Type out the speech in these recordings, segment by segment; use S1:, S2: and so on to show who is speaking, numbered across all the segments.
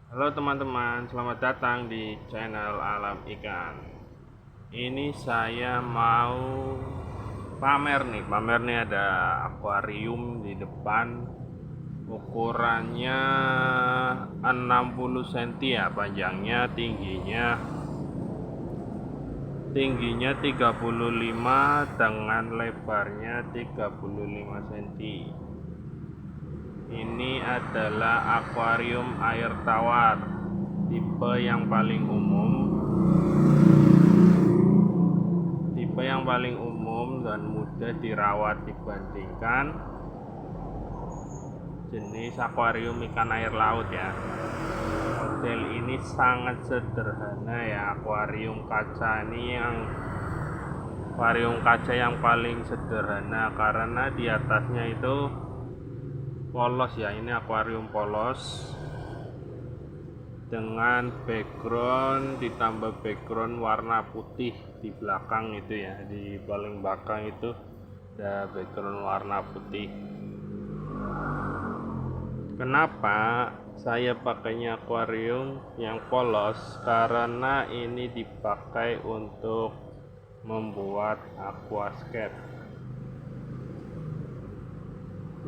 S1: Halo teman-teman, selamat datang di channel Alam Ikan. Ini saya mau pamer nih ada akuarium di depan. Ukurannya 60 cm ya, panjangnya, tingginya 35 dengan lebarnya 35 cm. Ini adalah akuarium air tawar tipe yang paling umum dan mudah dirawat dibandingkan jenis akuarium ikan air laut ya. Model ini sangat sederhana ya, akuarium kaca yang paling sederhana karena di atasnya itu polos ya. Ini akuarium polos dengan background, ditambah background warna putih di belakang itu ya, di paling belakang itu ada background warna putih. Kenapa saya pakainya akuarium yang polos? Karena ini dipakai untuk membuat aquascape.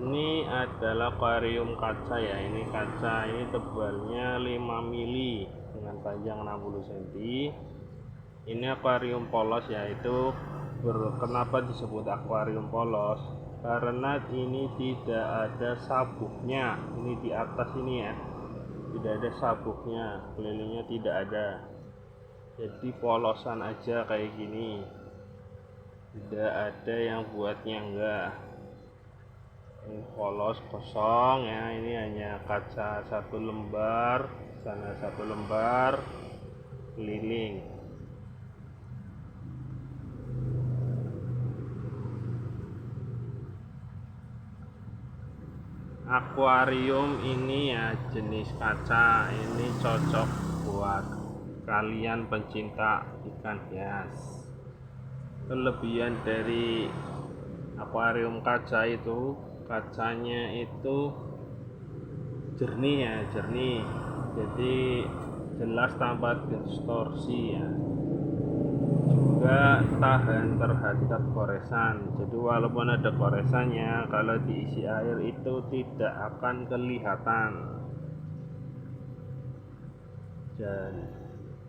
S1: Ini adalah akuarium kaca ya. Ini kaca, ini tebalnya 5 mili dengan panjang 60 cm. Ini akuarium polos yaitu kenapa disebut akuarium polos? Karena ini tidak ada sabuknya. Ini di atas ini ya, tidak ada sabuknya, kelilingnya tidak ada. Jadi polosan aja kayak gini, tidak ada yang buatnya enggak. Ini polos kosong ya. Ini hanya kaca satu lembar, sana satu lembar, keliling. Akuarium ini ya jenis kaca, ini cocok buat kalian pencinta ikan hias. Kelebihan dari akuarium kaca itu, kacanya itu jernih ya, jadi jelas tanpa distorsi ya, juga tahan terhadap goresan. Jadi walaupun ada goresannya, kalau diisi air itu tidak akan kelihatan. Dan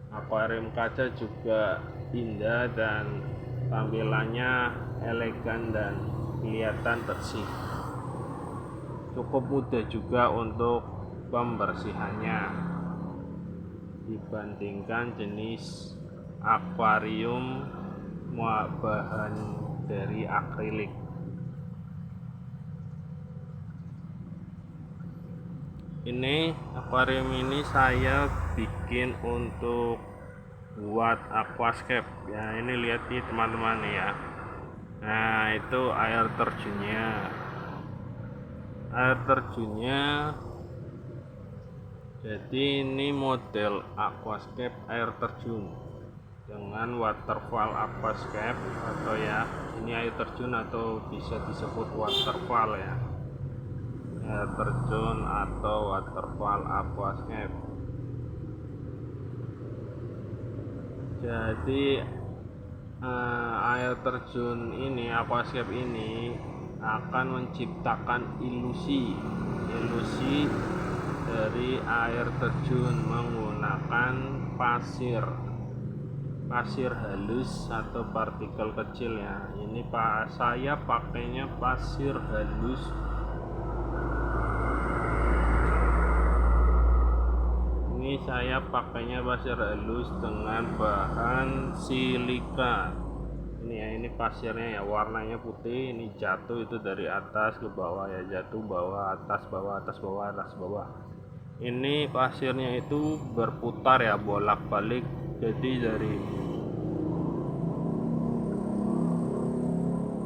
S1: akuarium kaca juga indah dan tampilannya elegan dan kelihatan bersih. Cukup mudah juga untuk pembersihannya dibandingkan jenis akuarium bahan dari akrilik. Ini akuarium ini saya bikin untuk buat aquascape ya. Ini lihat nih teman-teman ya. Nah, itu air terjunnya. Jadi ini model aquascape air terjun dengan waterfall aquascape, atau ya ini air terjun atau bisa disebut waterfall ya, air terjun atau waterfall aquascape. Jadi air terjun ini, aquascape ini akan menciptakan ilusi dari air terjun menggunakan pasir halus atau partikel kecil ya. Ini saya pakainya pasir halus. Ini saya pakainya pasir halus dengan bahan silika. Ini ya, ini pasirnya ya, warnanya putih. Ini jatuh itu dari atas ke bawah ya, jatuh bawah atas bawah atas bawah atas bawah. Ini pasirnya itu berputar ya, bolak-balik. Jadi dari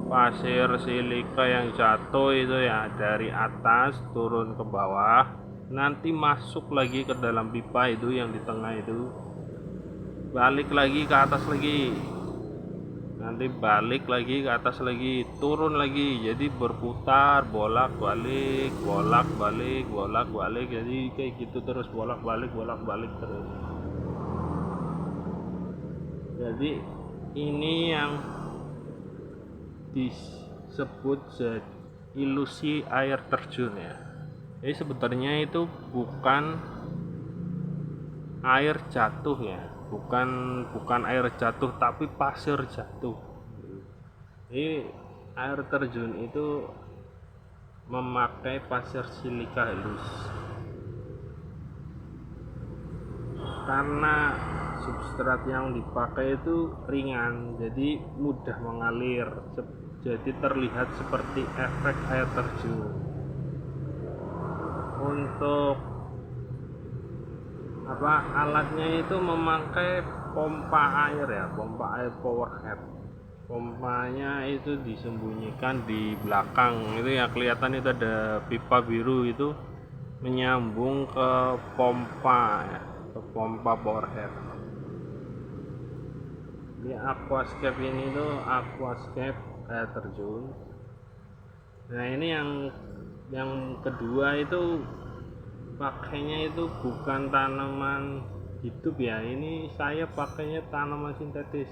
S1: pasir silika yang jatuh itu ya, dari atas turun ke bawah, nanti masuk lagi ke dalam pipa itu yang di tengah itu, balik lagi ke atas lagi. nanti balik lagi ke atas lagi, turun lagi, jadi berputar bolak balik jadi kayak gitu terus, bolak balik terus. Jadi ini yang disebut ilusi air terjun ya. Jadi sebenarnya itu bukan air jatuh ya, bukan air jatuh tapi pasir jatuh. Jadi air terjun itu memakai pasir silika halus karena substrat yang dipakai itu ringan, jadi mudah mengalir, jadi terlihat seperti efek air terjun. Untuk alatnya itu memakai pompa air ya, pompa air powerhead. Pompanya itu disembunyikan di belakang itu ya, kelihatan itu ada pipa biru itu menyambung ke pompa ya, ke pompa powerhead. Di aquascape ini tuh aquascape air terjun. Nah ini yang kedua itu pakainya itu bukan tanaman hidup ya, ini saya pakainya tanaman sintetis.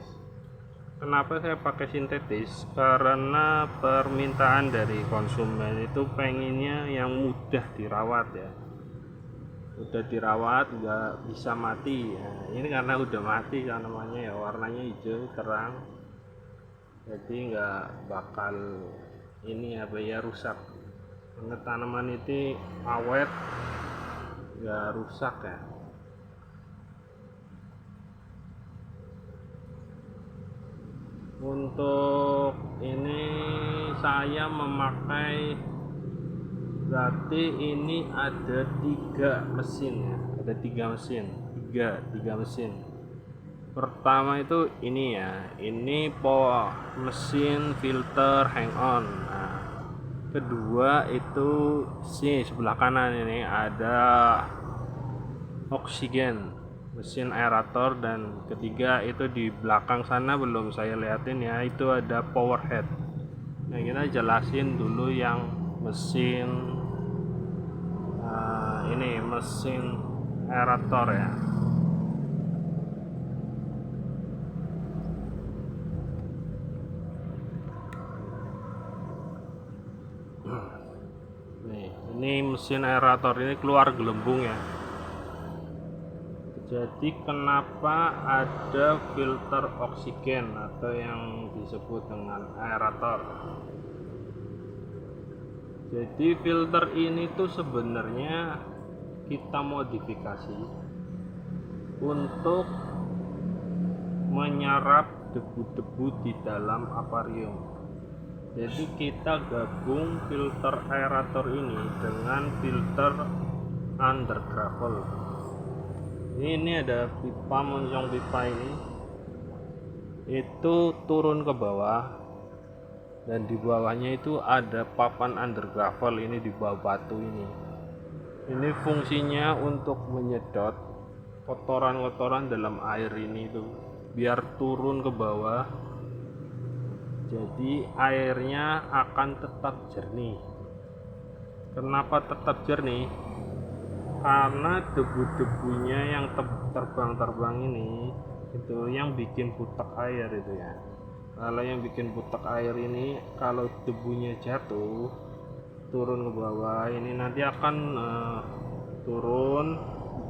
S1: Kenapa saya pakai sintetis? Karena permintaan dari konsumen itu pengennya yang mudah dirawat ya, udah dirawat nggak bisa mati ya. Ini karena udah mati tanamannya ya, warnanya hijau terang, jadi nggak bakal rusak. Karena tanaman itu awet, nggak rusak ya. Untuk ini saya memakai, berarti ini ada 3 mesin ya, ada 3 mesin. Pertama itu ini ya, ini mesin filter hang on. Nah, kedua itu sebelah kanan ini ada oksigen, mesin aerator, dan ketiga itu di belakang sana belum saya liatin ya, itu ada power head. Nah kita jelasin dulu yang mesin ini mesin aerator ya. Nih, ini mesin aerator ini keluar gelembung ya. Jadi kenapa ada filter oksigen atau yang disebut dengan aerator? Jadi filter ini tuh sebenarnya kita modifikasi untuk menyerap debu-debu di dalam akuarium. Jadi kita gabung filter aerator ini dengan filter under gravel. Ini ada pipa, moncong pipa ini itu turun ke bawah, dan di bawahnya itu ada papan under gravel ini di bawah batu ini. Ini fungsinya untuk menyedot kotoran-kotoran dalam air ini tuh biar turun ke bawah, jadi airnya akan tetap jernih. Kenapa tetap jernih? Karena debu-debunya yang terbang-terbang ini itu yang bikin butek air itu ya. Kalau yang bikin butek air ini, kalau debunya jatuh turun ke bawah, ini nanti akan turun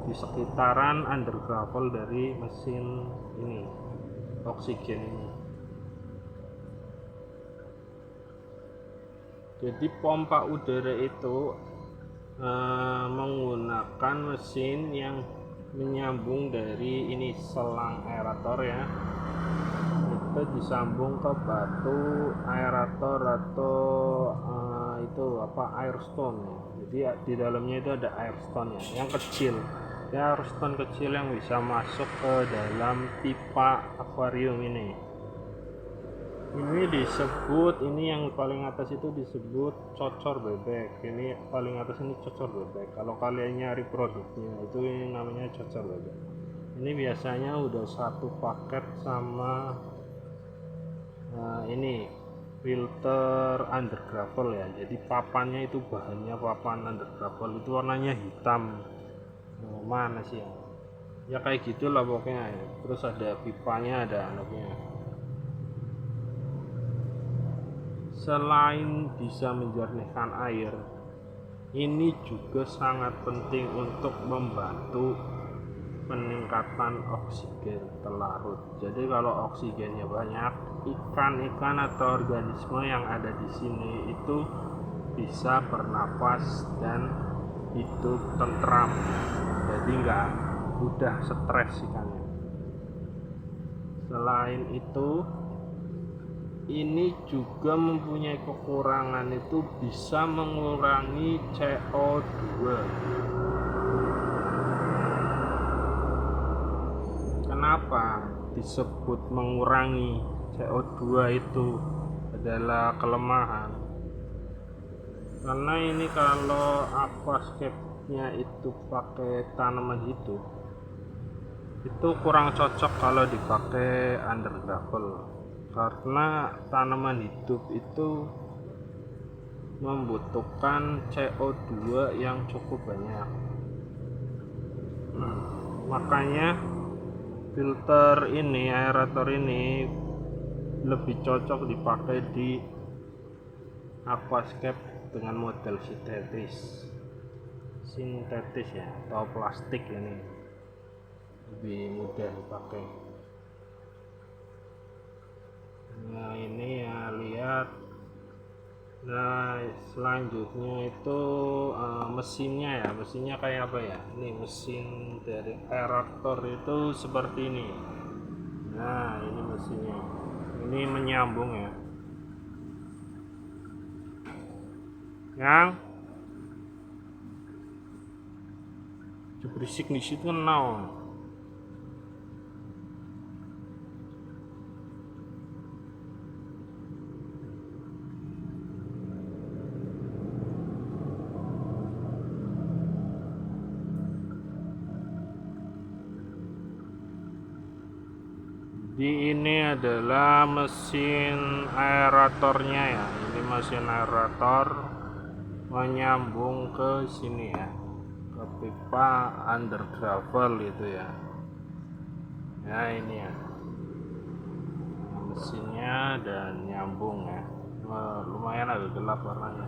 S1: di sekitaran under gravel dari mesin ini oksigen ini. Jadi pompa udara itu menggunakan mesin yang menyambung dari ini selang aerator ya, itu disambung ke batu aerator atau itu air stone ya. Jadi di dalamnya itu ada air stone ya, yang kecil ya, air stone kecil yang bisa masuk ke dalam pipa akuarium ini. Ini disebut, ini yang paling atas itu disebut cocor bebek. Ini paling atas ini cocor bebek. Kalau kalian nyari produknya itu ini namanya cocor bebek. Ini biasanya udah satu paket sama ini filter under gravel ya, jadi papannya itu bahannya papan under gravel, itu warnanya hitam. Mana sih ya kayak gitulah pokoknya ya. Terus ada pipanya, ada anaknya. Selain bisa menjernihkan air, ini juga sangat penting untuk membantu peningkatan oksigen terlarut. Jadi kalau oksigennya banyak, ikan-ikan atau organisme yang ada di sini itu bisa bernapas dan hidup tentram, jadi nggak mudah stres ikannya. Selain itu, ini juga mempunyai kekurangan, itu bisa mengurangi CO2. Kenapa disebut mengurangi CO2 itu adalah kelemahan? Karena ini kalau aquascape-nya itu pakai tanaman hidup, itu kurang cocok kalau dipakai under gravel, karena tanaman hidup itu membutuhkan CO2 yang cukup banyak. Makanya filter ini, aerator ini lebih cocok dipakai di aquascape dengan model sintetis ya, atau plastik, ini lebih mudah dipakai. Nah ini ya, lihat. Nah selanjutnya itu mesinnya ya, mesinnya kayak apa ya, ini mesin dari aerator itu seperti ini. Nah ini mesinnya, ini menyambung ya, yang berisik di situ kan naon. Jadi ini adalah mesin aeratornya ya, ini mesin aerator menyambung ke sini ya, ke pipa under gravel itu ya. Ya ini ya mesinnya dan nyambung ya. Lumayan agak gelap warnanya,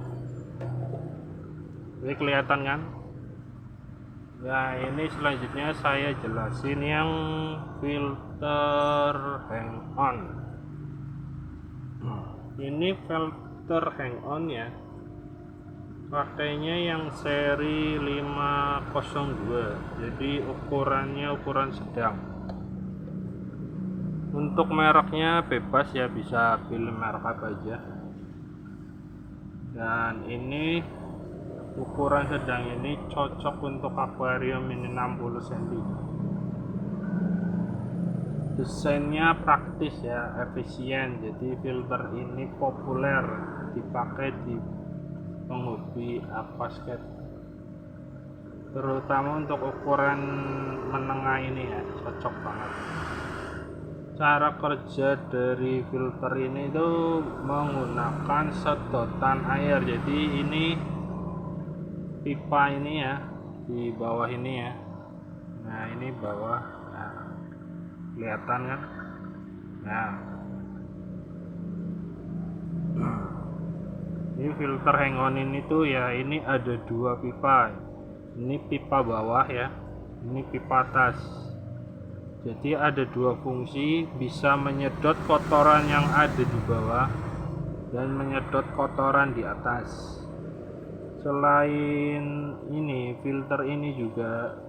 S1: ini kelihatan kan? Nah ini selanjutnya saya jelasin yang filter hang on. Ini filter hang on ya, pakainya yang seri 502, jadi ukurannya ukuran sedang. Untuk mereknya bebas ya, bisa pilih merek apa aja. Dan ini ukuran sedang ini cocok untuk akuarium ini 60 cm. Desainnya praktis ya, efisien, jadi filter ini populer dipakai di penghobi aquascape, terutama untuk ukuran menengah ini ya, cocok banget. Cara kerja dari filter ini tuh menggunakan sedotan air, jadi ini pipa ini ya, di bawah ini ya. Nah ini bawah, nah, kelihatan kan? Nah ini filter hang on ini tuh ya, ini ada dua pipa, ini pipa bawah ya, ini pipa atas. Jadi ada dua fungsi, bisa menyedot kotoran yang ada di bawah dan menyedot kotoran di atas. Selain ini, filter ini juga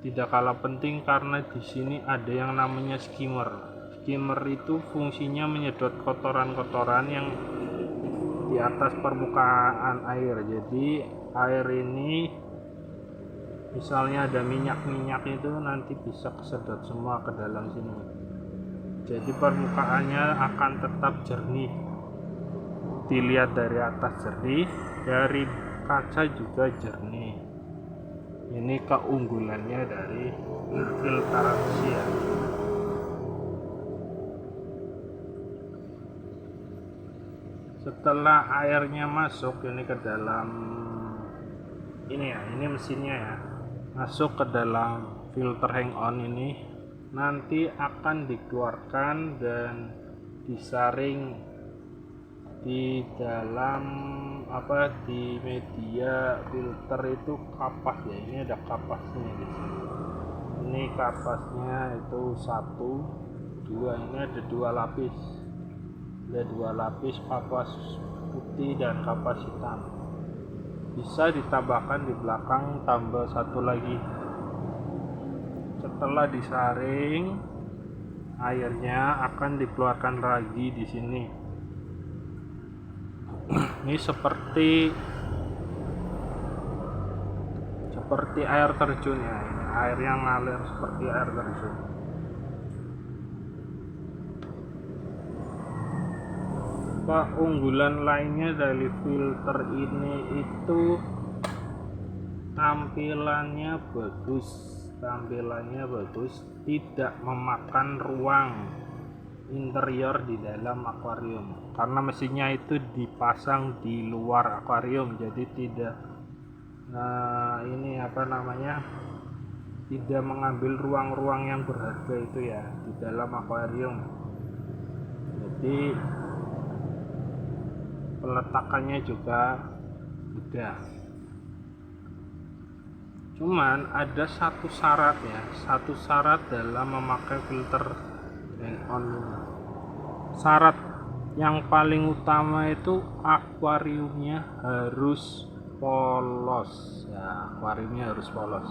S1: tidak kalah penting karena di sini ada yang namanya skimmer. Skimmer itu fungsinya menyedot kotoran-kotoran yang di atas permukaan air. Jadi air ini misalnya ada minyak-minyak itu nanti bisa kesedot semua ke dalam sini. Jadi permukaannya akan tetap jernih. Dilihat dari atas jernih, dari kaca juga jernih. Ini keunggulannya dari filtrasi ya. Setelah airnya masuk ini ke dalam ini ya, ini mesinnya ya, masuk ke dalam filter hang on ini, nanti akan dikeluarkan dan disaring di dalam di media filter itu kapas ya. Ini ada kapasnya di sini. Ini kapasnya itu 1, 2, ini ada 2 lapis. Ada 2 lapis kapas putih dan kapas hitam. Bisa ditambahkan di belakang, tambah 1 lagi. Setelah disaring, airnya akan dikeluarkan lagi di sini. Ini seperti air terjun ya, ini air yang ngalir seperti air terjun. Keunggulan lainnya dari filter ini itu tampilannya bagus, tidak memakan ruang interior di dalam akuarium, karena mesinnya itu dipasang di luar akuarium, jadi tidak tidak mengambil ruang-ruang yang berharga itu ya di dalam akuarium. Jadi peletakannya juga mudah. Cuman ada satu syarat dalam memakai filter hang on. Syarat yang paling utama itu akuariumnya harus polos ya, akuariumnya harus polos,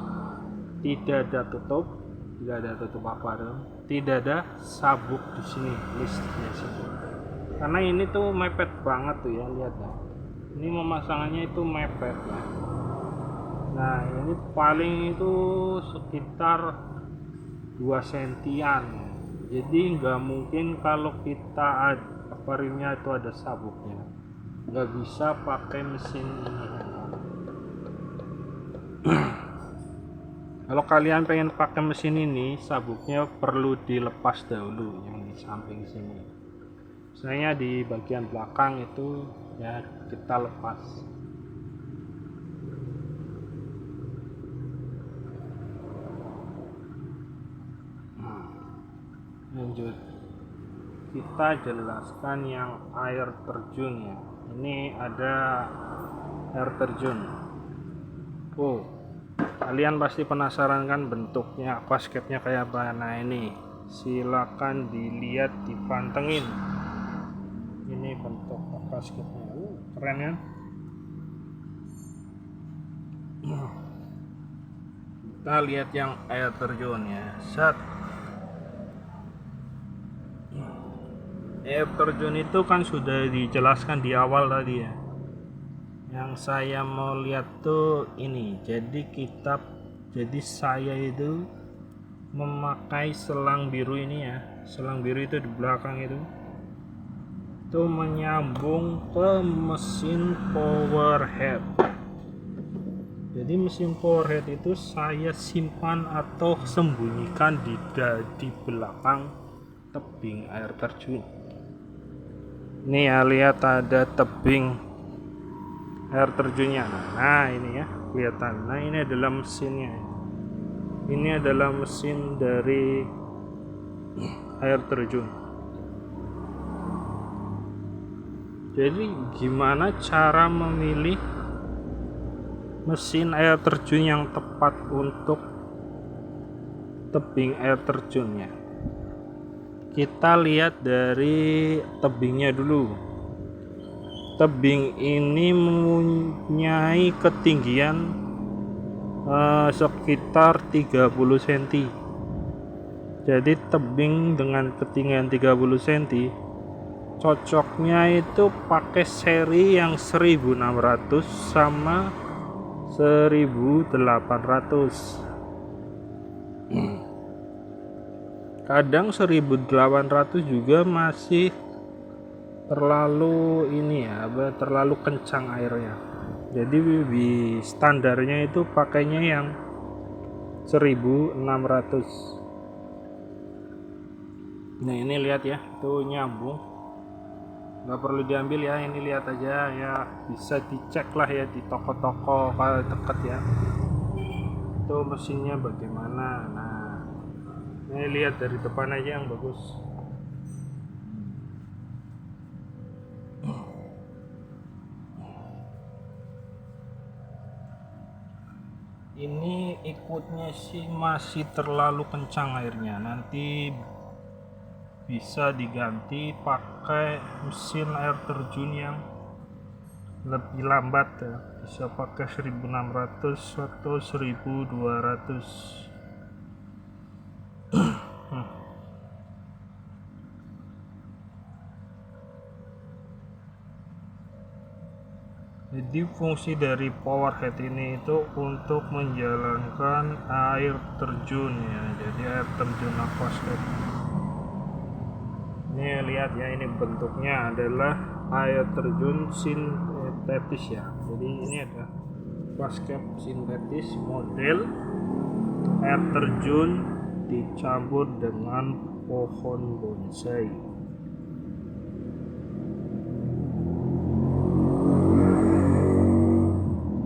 S1: tidak ada tutup akuarium, tidak ada sabuk di sini, listnya sini, karena ini tuh mepet banget tuh ya, lihat ya, ini pemasangannya itu mepet ya. Nah ini paling itu sekitar 2 sentian, jadi nggak mungkin kalau kita akuariumnya itu ada sabuknya, nggak bisa pakai mesin ini. Kalau kalian pengen pakai mesin ini, sabuknya perlu dilepas dahulu yang di samping sini. Misalnya di bagian belakang itu ya kita lepas. Lanjut, kita jelaskan yang air terjun ya. Ini ada air terjun. Kalian pasti penasaran kan bentuknya, aquascape-nya kayak apa. Nah ini silakan dilihat, dipantengin. Ini bentuk aquascape-nya. Keren kan? Kita lihat yang air terjun ya. Air terjun itu kan sudah dijelaskan di awal tadi ya. Yang saya mau lihat tuh ini. Jadi saya itu memakai selang biru ini ya. Selang biru itu di belakang itu menyambung ke mesin power head. Jadi mesin power head itu saya simpan atau sembunyikan di belakang tebing air terjun. Ini ya, lihat ada tebing air terjunnya. Nah ini ya kelihatan. Nah ini adalah mesinnya. Ini adalah mesin dari air terjun. Jadi gimana cara memilih mesin air terjun yang tepat untuk tebing air terjunnya? Kita lihat dari tebingnya dulu. Tebing ini mempunyai ketinggian sekitar 30 cm. Jadi tebing dengan ketinggian 30 cm cocoknya itu pakai seri yang 1600 sama 1800. Kadang 1800 juga masih terlalu terlalu kencang airnya. Jadi di standarnya itu pakainya yang 1600. Nah ini lihat ya, itu nyambung. nggak perlu diambil ya, ini lihat aja ya, bisa dicek lah ya di toko-toko kalau deket ya itu mesinnya bagaimana. Nah ini lihat dari depan aja yang bagus. Ini ikutnya sih masih terlalu kencang airnya, nanti bisa diganti pakai mesin air terjun yang lebih lambat ya, bisa pakai 1600 atau 1200. Jadi fungsi dari power head ini itu untuk menjalankan air terjun ya, jadi air terjun aquascape. Ini lihat ya, ini bentuknya adalah air terjun sintetis ya, jadi ini ada aquascape sintetis model air terjun dicampur dengan pohon bonsai.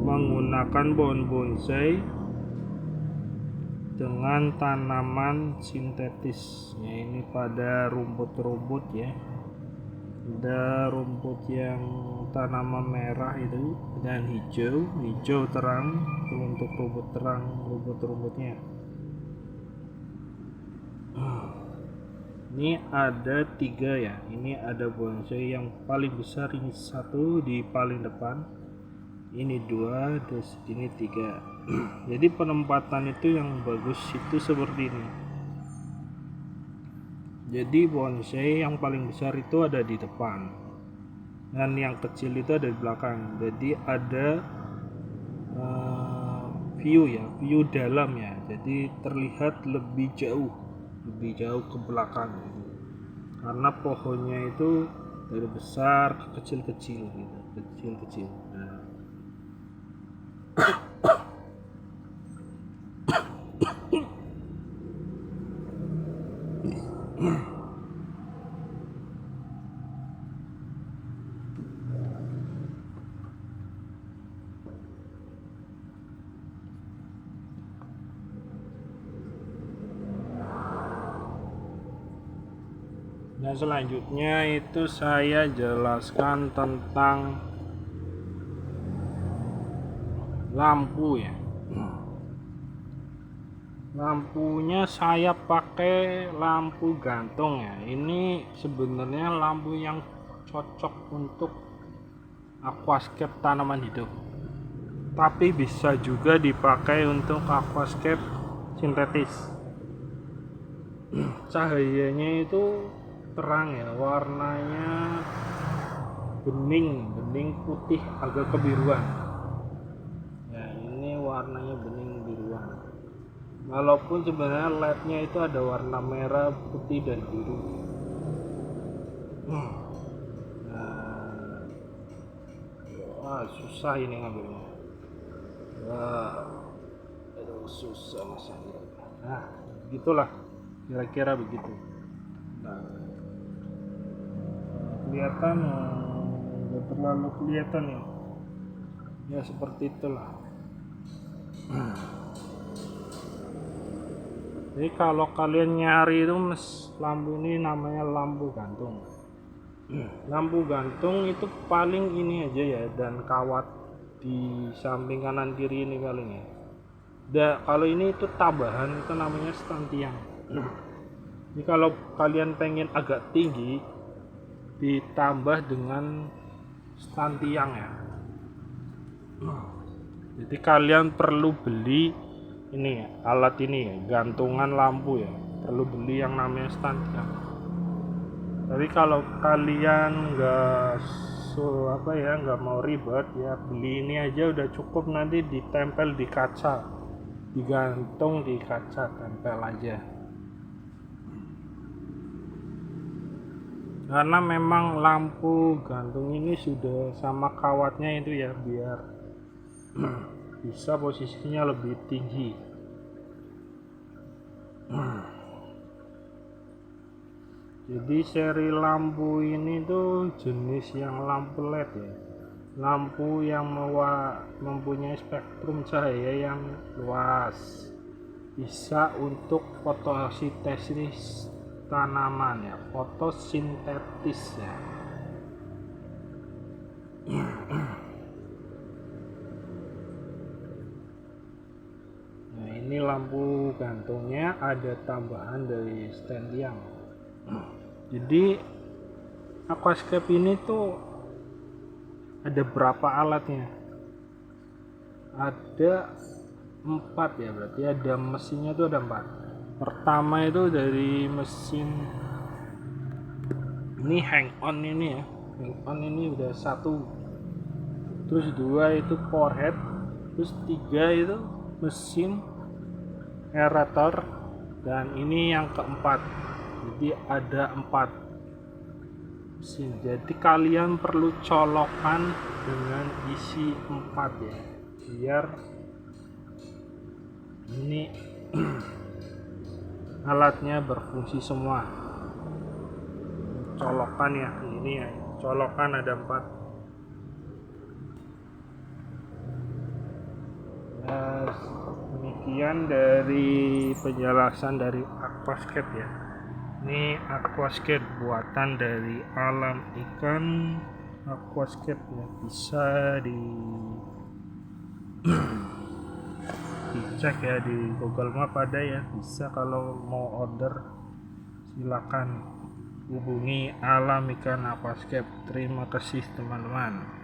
S1: Menggunakan pohon bonsai dengan tanaman sintetis ya, ini pada rumput-rumput ya, ada rumput yang tanaman merah itu dan hijau terang itu untuk rumput terang, rumput-rumputnya. Ini ada 3 ya, ini ada bonsai yang paling besar, ini 1 di paling depan, ini 2, terus ini 3. Jadi penempatan itu yang bagus itu seperti ini. Jadi bonsai yang paling besar itu ada di depan dan yang kecil itu ada di belakang, jadi ada view dalam ya, jadi terlihat lebih jauh ke belakang karena pohonnya itu dari besar ke kecil-kecil gitu, kecil-kecil. Nah. Nah selanjutnya itu saya jelaskan tentang lampu ya. Lampunya saya pakai lampu gantung ya, ini sebenarnya lampu yang cocok untuk aquascape tanaman hidup, tapi bisa juga dipakai untuk aquascape sintetis. Cahayanya itu terang ya, warnanya bening putih agak kebiruan ya, ini warnanya bening biruan, walaupun sebenarnya lednya itu ada warna merah, putih dan biru. Susah ini ngambilnya, susah masalahnya. Nah begitulah kira-kira begitu. Nah, kelihatan nggak terlalu kelihatan ya seperti itulah. Jadi kalau kalian nyari itu lampu ini namanya lampu gantung. Lampu gantung itu paling ini aja ya, dan kawat di samping kanan kiri ini paling ya. Kalau ini itu tambahan, itu namanya stand tiang. Jadi kalau kalian pengen agak tinggi, ditambah dengan stand tiang ya. Jadi kalian perlu beli ini ya, alat ini ya, gantungan lampu ya, perlu beli yang namanya stand tiang. Tapi kalau kalian nggak mau ribet ya, beli ini aja udah cukup, nanti ditempel di kaca, digantung di kaca, tempel aja. Karena memang lampu gantung ini sudah sama kawatnya itu ya, biar bisa posisinya lebih tinggi. Jadi seri lampu ini tuh jenis yang lampu LED ya, lampu yang mempunyai spektrum cahaya yang luas, bisa untuk fotosintesis tanaman ya, fotosintetis ya. Nah, ini lampu gantungnya ada tambahan dari stand tiang. Jadi aquascape ini tuh ada berapa alatnya? Ada 4 ya, berarti ada mesinnya tuh ada 4. Pertama itu dari mesin ini hang on ini ya, hang on ini udah 1, terus 2 itu power head, terus 3 itu mesin aerator, dan ini yang keempat. Jadi ada 4 mesin, jadi kalian perlu colokan dengan isi 4 ya, biar ini alatnya berfungsi semua. Colokan ya, ini ya, colokan ada 4. Nah, demikian dari penjelasan dari aquascape ya. Ini aquascape buatan dari Alam Ikan Aquascape ya, bisa dicek ya di Google Map ada ya, bisa kalau mau order silakan hubungi Alam Ikan Aquascape. Terima kasih teman-teman.